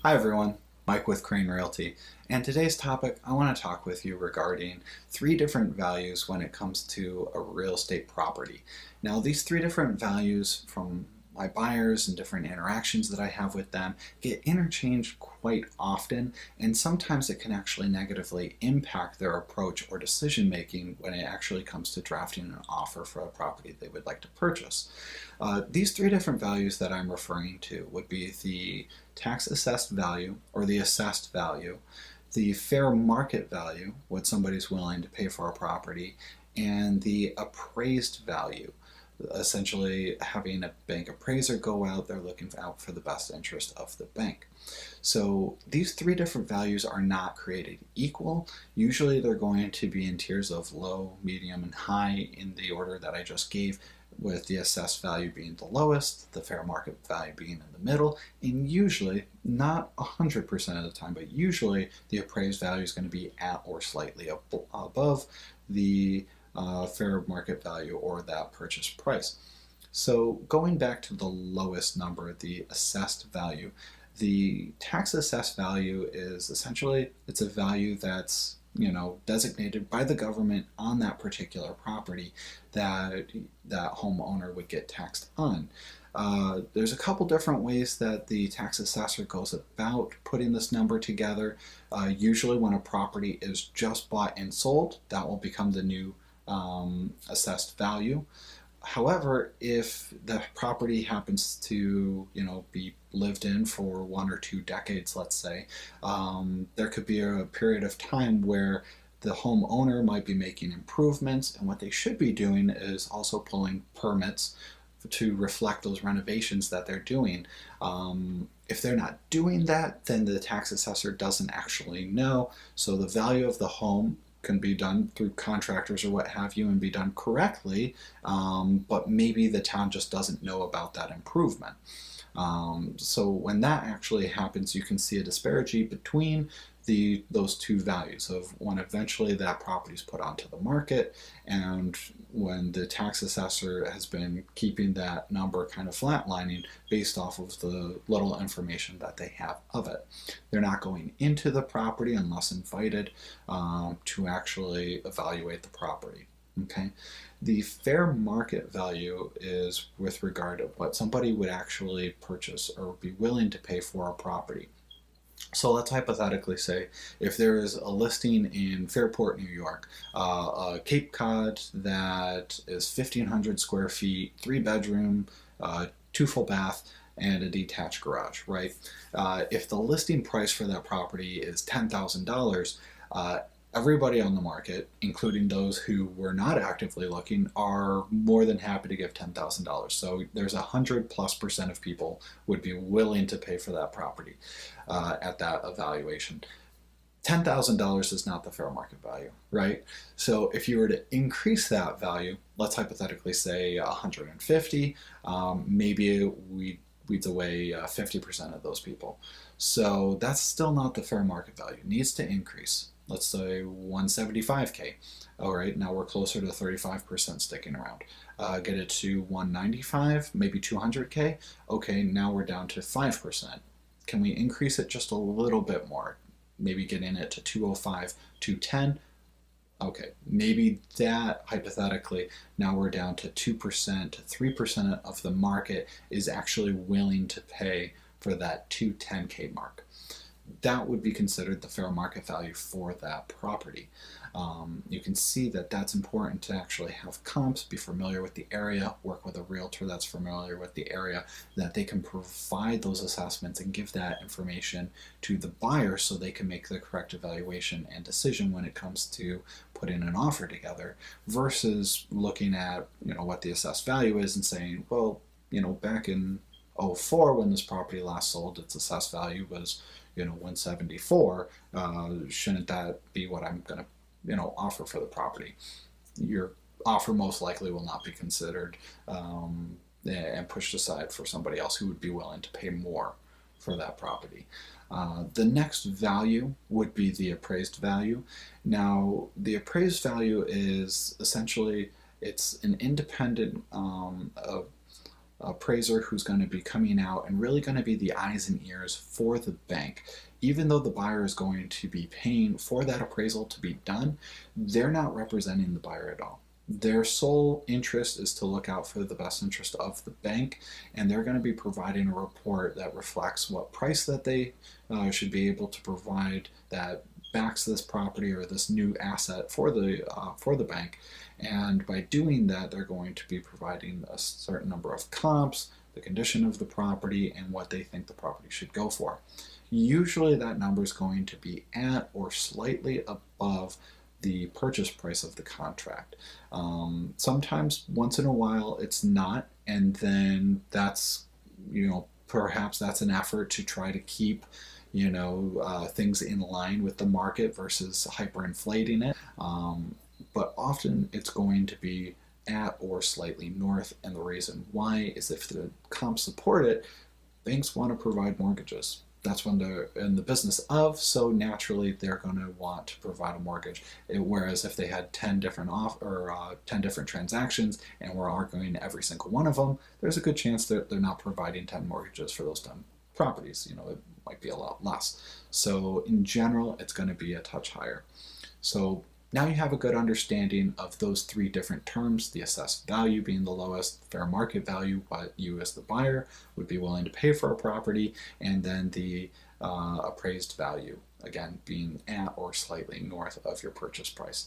Hi everyone, Mike with Crane Realty, and today's topic I want to talk with you regarding three different values when it comes to a real estate property. Now these three different values from my buyers and different interactions that I have with them get interchanged quite often, and sometimes it can actually negatively impact their approach or decision making when it actually comes to drafting an offer for a property they would like to purchase. These three different values that I'm referring to would be the tax assessed value or the assessed value, the fair market value, what somebody's willing to pay for a property, and the appraised value. Essentially, having a bank appraiser go out, they're looking out for the best interest of the bank. So these three different values are not created equal. Usually they're going to be in tiers of low, medium, and high in the order that I just gave, with the assessed value being the lowest, the fair market value being in the middle, and usually, not 100% of the time, but usually the appraised value is going to be at or slightly above the fair market value or that purchase price. So going back to the lowest number, the assessed value, the tax assessed value is essentially, it's a value that's designated by the government on that particular property that that homeowner would get taxed on. There's a couple different ways that the tax assessor goes about putting this number together. Usually when a property is just bought and sold, that will become the new assessed value. However, if the property happens to, be lived in for 1 or 2 decades, let's say, there could be a period of time where the homeowner might be making improvements, and what they should be doing is also pulling permits to reflect those renovations that they're doing. If they're not doing that, then the tax assessor doesn't actually know. So the value of the home can be done through contractors or what have you and be done correctly, but maybe the town just doesn't know about that improvement. So when that actually happens, you can see a disparity between those two values of when eventually that property is put onto the market and when the tax assessor has been keeping that number kind of flatlining based off of the little information that they have of it. They're not going into the property unless invited to actually evaluate the property. Okay. The fair market value is with regard to what somebody would actually purchase or be willing to pay for a property. So let's hypothetically say if there is a listing in Fairport, New York, a Cape Cod that is 1,500 square feet, 3 bedroom, 2 full bath, and a detached garage, right? If the listing price for that property is $10,000, everybody on the market, including those who were not actively looking, are more than happy to give $10,000. So there's 100+% of people would be willing to pay for that property at that evaluation. $10,000 is not the fair market value, right? So if you were to increase that value, let's hypothetically say 150, maybe weeds away 50% of those people. So that's still not the fair market value. It needs to increase. Let's say 175K. All right, now we're closer to 35% sticking around. Get it to 195, maybe 200K. Okay, now we're down to 5%. Can we increase it just a little bit more? Maybe getting it to 205, 210. Okay, maybe that hypothetically, now we're down to 2% to 3% of the market is actually willing to pay for that 210K mark. That would be considered the fair market value for that property. You can see that that's important to actually have comps, be familiar with the area, work with a realtor that's familiar with the area, that they can provide those assessments and give that information to the buyer so they can make the correct evaluation and decision when it comes to putting an offer together, versus looking at what the assessed value is and saying, well, back in '04 when this property last sold, its assessed value was 174. Shouldn't that be what I'm going to offer for the property? Your offer most likely will not be considered and pushed aside for somebody else who would be willing to pay more for that property. The next value would be the appraised value. Now, the appraised value is essentially, it's an independent appraiser who's going to be coming out and really going to be the eyes and ears for the bank. Even though the buyer is going to be paying for that appraisal to be done, they're not representing the buyer at all. Their sole interest is to look out for the best interest of the bank, and they're going to be providing a report that reflects what price that they should be able to provide that backs this property or this new asset for the bank. And by doing that, they're going to be providing a certain number of comps, the condition of the property, and what they think the property should go for. Usually that number is going to be at or slightly above the purchase price of the contract. Sometimes, once in a while, it's not, and then that's, perhaps that's an effort to try to keep things in line with the market versus hyperinflating it. But often it's going to be at or slightly north, and the reason why is if the comps support it, banks want to provide mortgages. That's when they're in the business of, so naturally they're going to want to provide a mortgage. Whereas if they had 10 different 10 different transactions and we're arguing every single one of them, there's a good chance that they're not providing 10 mortgages for those 10 properties. It might be a lot less. So in general, it's going to be a touch higher. So now you have a good understanding of those three different terms, the assessed value being the lowest, fair market value, what you as the buyer would be willing to pay for a property, and then the appraised value, again, being at or slightly north of your purchase price.